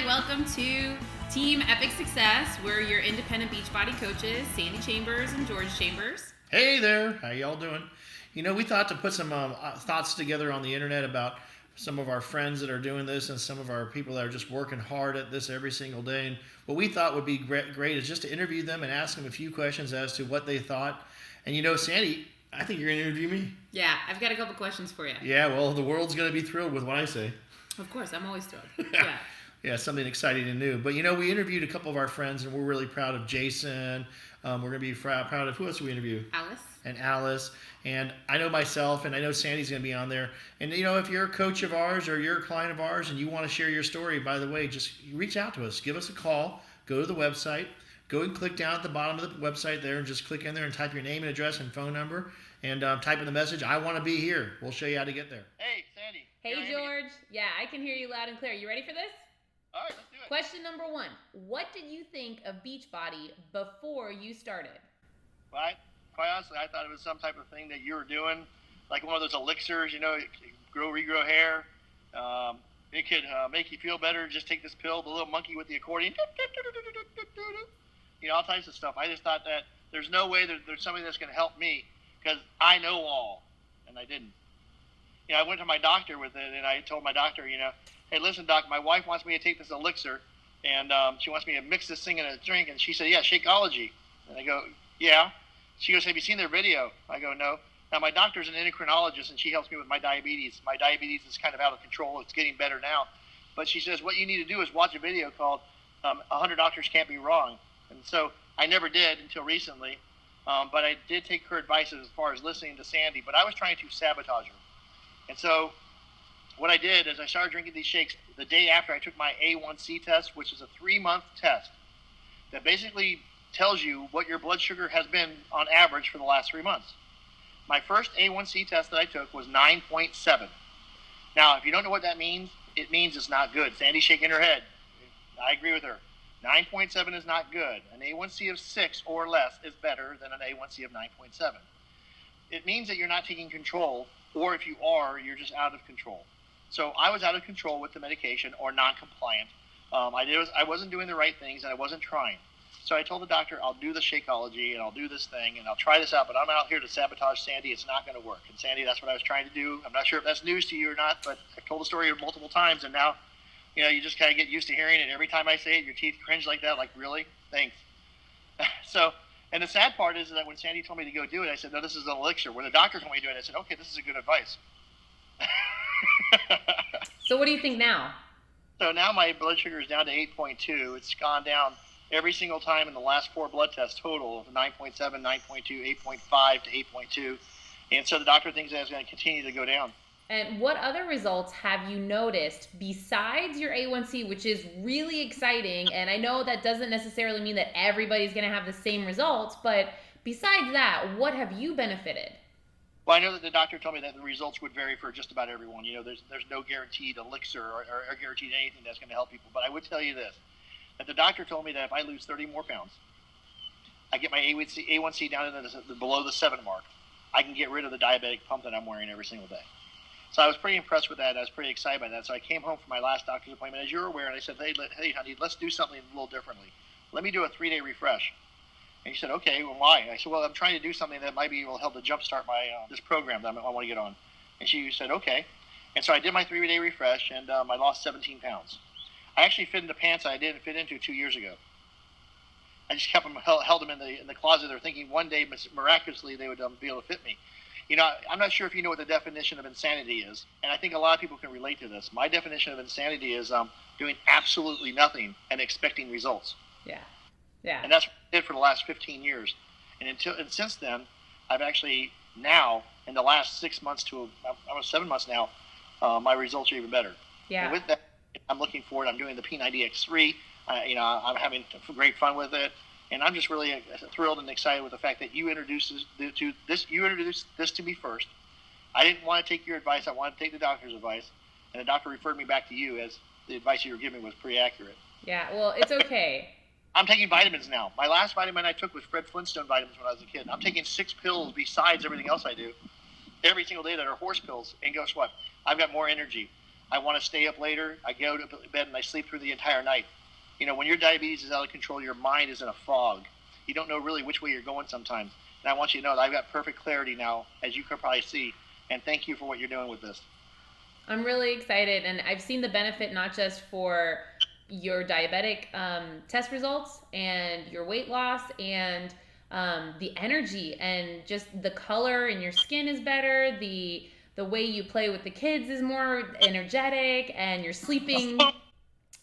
welcome to Team Epic Success. We're your independent Beachbody coaches, Sandy Chambers and George Chambers. Hey there, how y'all doing? You know, we thought to put some thoughts together on the internet about some of our friends that are doing this and some of our people that are just working hard at this every single day. And what we thought would be great is just to interview them and ask them a few questions as to what they thought. And you know, Sandy, I think you're going to interview me. Yeah, I've got a couple questions for you. Yeah, well, the world's going to be thrilled with what I say. Of course, I'm always thrilled. Yeah. Yeah, something exciting and new. But, you know, we interviewed a couple of our friends, and we're really proud of Jason. We're going to be proud of, who else did we interview? Alice. And Alice. And I know myself, and I know Sandy's going to be on there. And, you know, if you're a coach of ours or you're a client of ours and you want to share your story, by the way, just reach out to us. Give us a call. Go to the website. Go and click down at the bottom of the website there and just click in there and type your name and address and phone number. And type in the message, I want to be here. We'll show you how to get there. Hey, Sandy. Hey, George. Yeah, I can hear you loud and clear. You ready for this? All right, let's do it. Question number 1. What did you think of Beachbody before you started? Well, quite honestly, I thought it was some type of thing that you were doing, like one of those elixirs, you know, it could regrow hair. It could make you feel better. Just take this pill, the little monkey with the accordion, you know, all types of stuff. I just thought that there's no way there's something that's going to help me because I know all, and I didn't. You know, I went to my doctor with it, and I told my doctor, you know, hey, listen, doc, my wife wants me to take this elixir, and she wants me to mix this thing in a drink. And she said, yeah, Shakeology. And I go, yeah. She goes, have you seen their video? I go, no. Now, my doctor's an endocrinologist, and she helps me with my diabetes. My diabetes is kind of out of control. It's getting better now. But she says, what you need to do is watch a video called 100 Doctors Can't Be Wrong. And so I never did until recently. But I did take her advice as far as listening to Sandy. But I was trying to sabotage her. And so what I did is I started drinking these shakes the day after I took my A1C test, which is a 3-month test that basically tells you what your blood sugar has been on average for the last 3 months. My first A1C test that I took was 9.7. Now, if you don't know what that means, it means it's not good. Sandy's shaking her head. I agree with her. 9.7 is not good. An A1C of 6 or less is better than an A1C of 9.7. It means that you're not taking control, or if you are, you're just out of control. So I was out of control with the medication or non-compliant. I wasn't doing the right things, and I wasn't trying. So I told the doctor, I'll do the Shakeology, and I'll do this thing, and I'll try this out, but I'm out here to sabotage Sandy. It's not going to work. And Sandy, that's what I was trying to do. I'm not sure if that's news to you or not, but I've told the story multiple times, and now, you know, you just kind of get used to hearing it. Every time I say it, your teeth cringe like that, like, really? Thanks. So, and the sad part is that when Sandy told me to go do it, I said, no, this is an elixir. When the doctor told me to do it, I said, okay, this is a good advice. So what do you think now? So now my blood sugar is down to 8.2. It's gone down every single time in the last 4 blood tests total of 9.7, 9.2, 8.5 to 8.2. And so the doctor thinks that it's going to continue to go down. And what other results have you noticed besides your A1C, which is really exciting? And I know that doesn't necessarily mean that everybody's going to have the same results, but besides that, what have you benefited? Well, I know that the doctor told me that the results would vary for just about everyone. You know, there's no guaranteed elixir or guaranteed anything that's going to help people. But I would tell you this, that the doctor told me that if I lose 30 more pounds, I get my A1C down to below the 7 mark, I can get rid of the diabetic pump that I'm wearing every single day. So I was pretty impressed with that. I was pretty excited by that. So I came home from my last doctor's appointment, as you're aware, and I said, hey, honey, let's do something a little differently. Let me do a 3-day refresh. And she said, okay, well, why? I said, well, I'm trying to do something that might be able to help to jumpstart my this program that I want to get on. And she said, okay. And so I did my 3-day refresh, and I lost 17 pounds. I actually fit into pants that I didn't fit into 2 years ago. I just kept them, held them in the closet there, thinking one day, miraculously, they would be able to fit me. You know, I'm not sure if you know what the definition of insanity is, and I think a lot of people can relate to this. My definition of insanity is doing absolutely nothing and expecting results. Yeah. Yeah. And that's what I did for the last 15 years. And since then, I've actually now, in the last 6 months to almost 7 months now, my results are even better. Yeah. And with that, I'm looking forward. I'm doing the P90X3. You know, I'm having great fun with it. And I'm just really thrilled and excited with the fact that you introduced this to me first. I didn't want to take your advice. I wanted to take the doctor's advice. And the doctor referred me back to you as the advice you were giving was pretty accurate. Yeah, well, it's okay. I'm taking vitamins now. My last vitamin I took was Fred Flintstone vitamins when I was a kid. I'm taking 6 pills besides everything else I do every single day that are horse pills. And guess what? I've got more energy. I want to stay up later. I go to bed and I sleep through the entire night. When your diabetes is out of control, your mind is in a fog. You don't know really which way you're going sometimes. And I want you to know that I've got perfect clarity now, as you can probably see. And thank you for what you're doing with this. I'm really excited, and I've seen the benefit not just for your diabetic test results and your weight loss and the energy and just the color in your skin is better. The way you play with the kids is more energetic, and you're sleeping.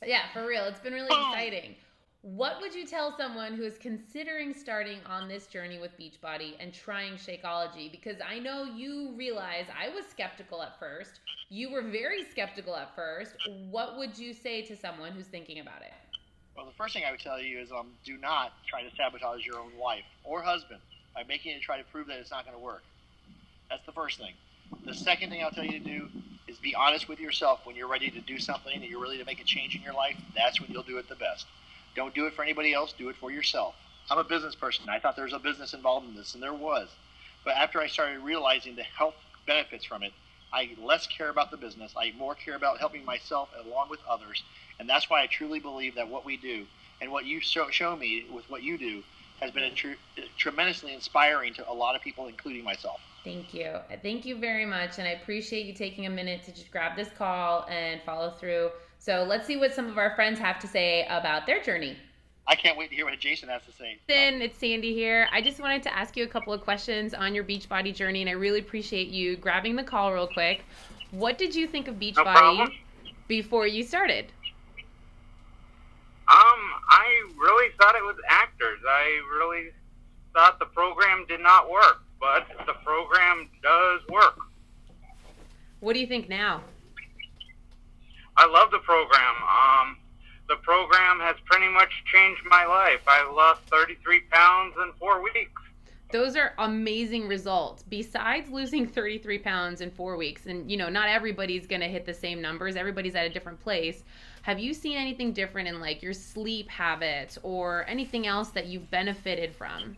Yeah, for real. It's been really exciting. What would you tell someone who is considering starting on this journey with Beachbody and trying Shakeology? Because I know you realize I was skeptical at first. You were very skeptical at first. What would you say to someone who's thinking about it? Well, the first thing I would tell you is do not try to sabotage your own wife or husband by making it try to prove that it's not going to work. That's the first thing. The second thing I'll tell you to do is be honest with yourself when you're ready to do something and you're ready to make a change in your life. That's when you'll do it the best. Don't do it for anybody else. Do it for yourself. I'm a business person. I thought there was a business involved in this, and there was. But after I started realizing the health benefits from it, I less care about the business. I more care about helping myself along with others. And that's why I truly believe that what we do and what you show me with what you do has been tremendously inspiring to a lot of people, including myself. Thank you. Thank you very much. And I appreciate you taking a minute to just grab this call and follow through. So let's see what some of our friends have to say about their journey. I can't wait to hear what Jason has to say. It's Sandy here. I just wanted to ask you a couple of questions on your Beachbody journey, and I really appreciate you grabbing the call real quick. What did you think of Beachbody before you started? I really thought it was actors. I really thought the program did not work, but the program does work. What do you think now? I love the program. The program has pretty much changed my life. I lost 33 pounds in 4 weeks. Those are amazing results. Besides losing 33 pounds in 4 weeks, and not everybody's going to hit the same numbers. Everybody's at a different place. Have you seen anything different in like your sleep habits or anything else that you've benefited from?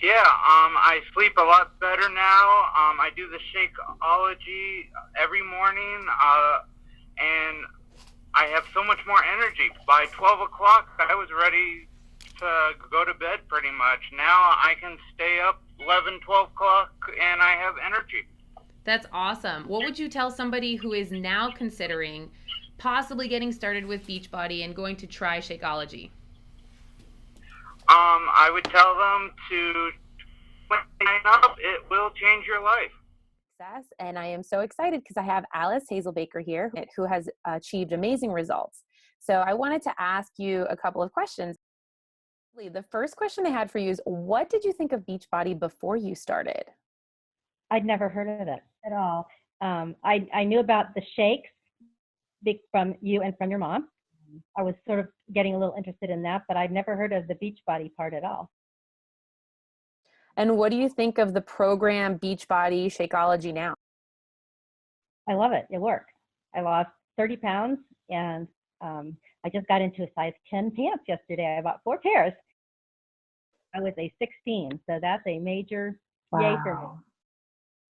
Yeah, I sleep a lot better now. I do the Shakeology every morning, and I have so much more energy. By 12 o'clock, I was ready to go to bed pretty much. Now I can stay up 11, 12 o'clock, and I have energy. That's awesome. What would you tell somebody who is now considering possibly getting started with Beachbody and going to try Shakeology? I would tell them to sign up. It will change your life. And I am so excited because I have Alice Hazelbaker here who has achieved amazing results. So I wanted to ask you a couple of questions. The first question I had for you is, what did you think of Beachbody before you started? I'd never heard of it at all. I knew about the shakes from you and from your mom. I was sort of getting a little interested in that, but I'd never heard of the Beachbody part at all. And what do you think of the program Beachbody Shakeology now? I love it. It worked. I lost 30 pounds, and I just got into a size 10 pants yesterday. I bought 4 pairs. I was a 16, so that's a major yay for me.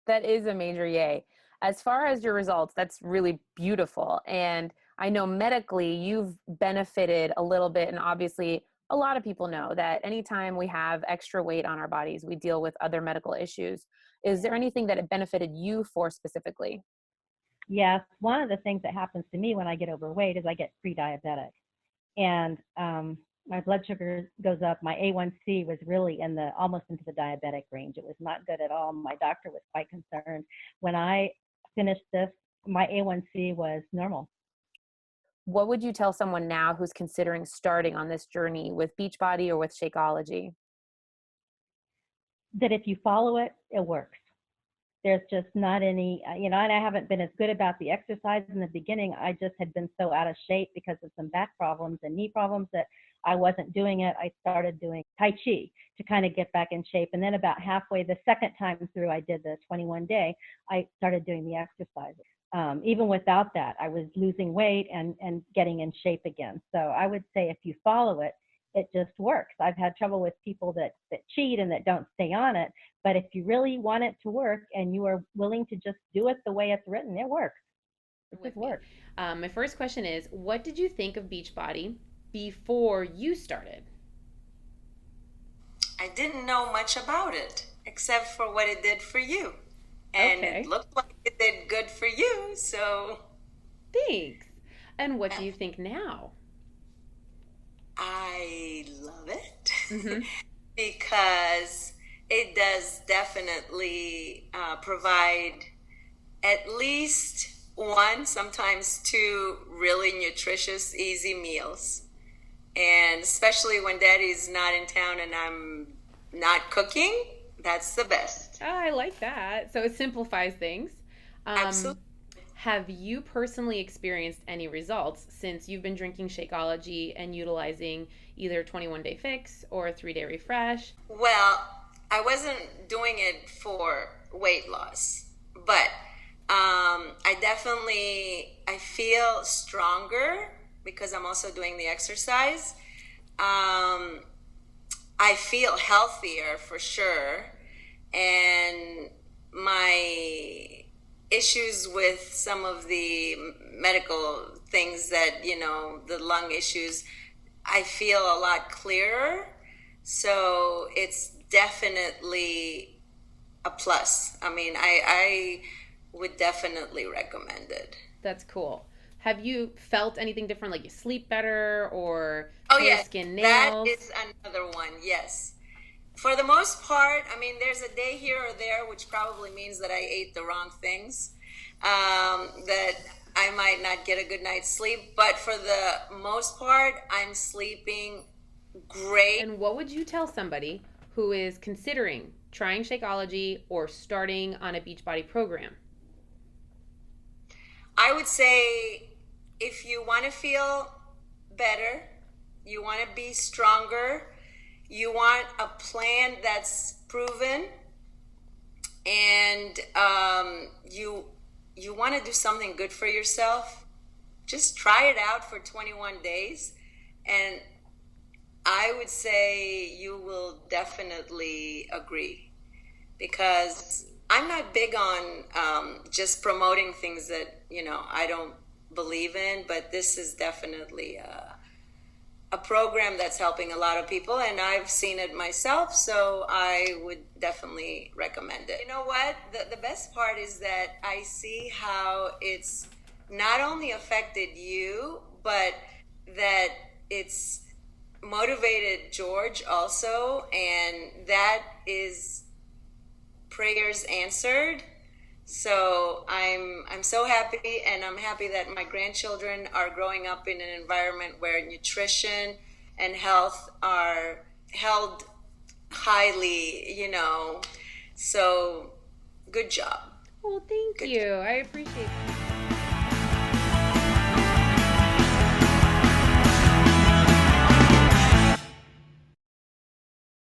That is a major yay. As far as your results, that's really beautiful. And I know medically you've benefited a little bit, and obviously a lot of people know that anytime we have extra weight on our bodies, we deal with other medical issues. Is there anything that it benefited you for specifically? Yes. One of the things that happens to me when I get overweight is I get pre-diabetic. And my blood sugar goes up. My A1C was really almost into the diabetic range. It was not good at all. My doctor was quite concerned. When I finished this, my A1C was normal. What would you tell someone now who's considering starting on this journey with Beachbody or with Shakeology? That if you follow it, it works. There's just not any, and I haven't been as good about the exercise in the beginning. I just had been so out of shape because of some back problems and knee problems that I wasn't doing it. I started doing Tai Chi to kind of get back in shape. And then about halfway, the second time through, I did the 21-day, I started doing the exercises. Even without that, I was losing weight and getting in shape again. So I would say if you follow it, it just works. I've had trouble with people that cheat and that don't stay on it. But if you really want it to work and you are willing to just do it the way it's written, it works. It with just me. works. My first question is, what did you think of Beachbody before you started? I didn't know much about it except for what it did for you. And it Okay, looked like it did good for you. So thanks. And what uh, do you think now? I love it Mm-hmm. because it does definitely provide at least one, sometimes two really nutritious, easy meals. And especially when daddy's not in town and I'm not cooking, that's the best. I like that. So it simplifies things. Um, Absolutely. have you personally experienced any results since you've been drinking Shakeology and utilizing either 21 Day Fix or 3 Day Refresh? Well, I wasn't doing it for weight loss, but I feel stronger because I'm also doing the exercise. Um, I feel healthier for sure, and my issues with some of the medical things that, the lung issues, I feel a lot clearer. So it's definitely a plus. I mean, I would definitely recommend it. That's cool. Have you felt anything different, like you sleep better or Oh, hair, yes, skin, that nails? is another one. Yes. For the most part, I mean, there's a day here or there, which probably means that I ate the wrong things, that I might not get a good night's sleep. But for the most part, I'm sleeping great. And what would you tell somebody who is considering trying Shakeology or starting on a Beachbody program? I would say if you want to feel better, you want to be stronger, you want a plan that's proven, and you want to do something good for yourself, just try it out for 21 days, and I would say you will definitely agree because I'm not big on just promoting things that I don't believe in, but this is definitely a program that's helping a lot of people, and I've seen it myself, so I would definitely recommend it. You know what? The best part is that I see how it's not only affected you, but that it's motivated George also, and that is prayers answered. So I'm so happy, and I'm happy that my grandchildren are growing up in an environment where nutrition and health are held highly. So good job. Well, thank Good you. I appreciate it.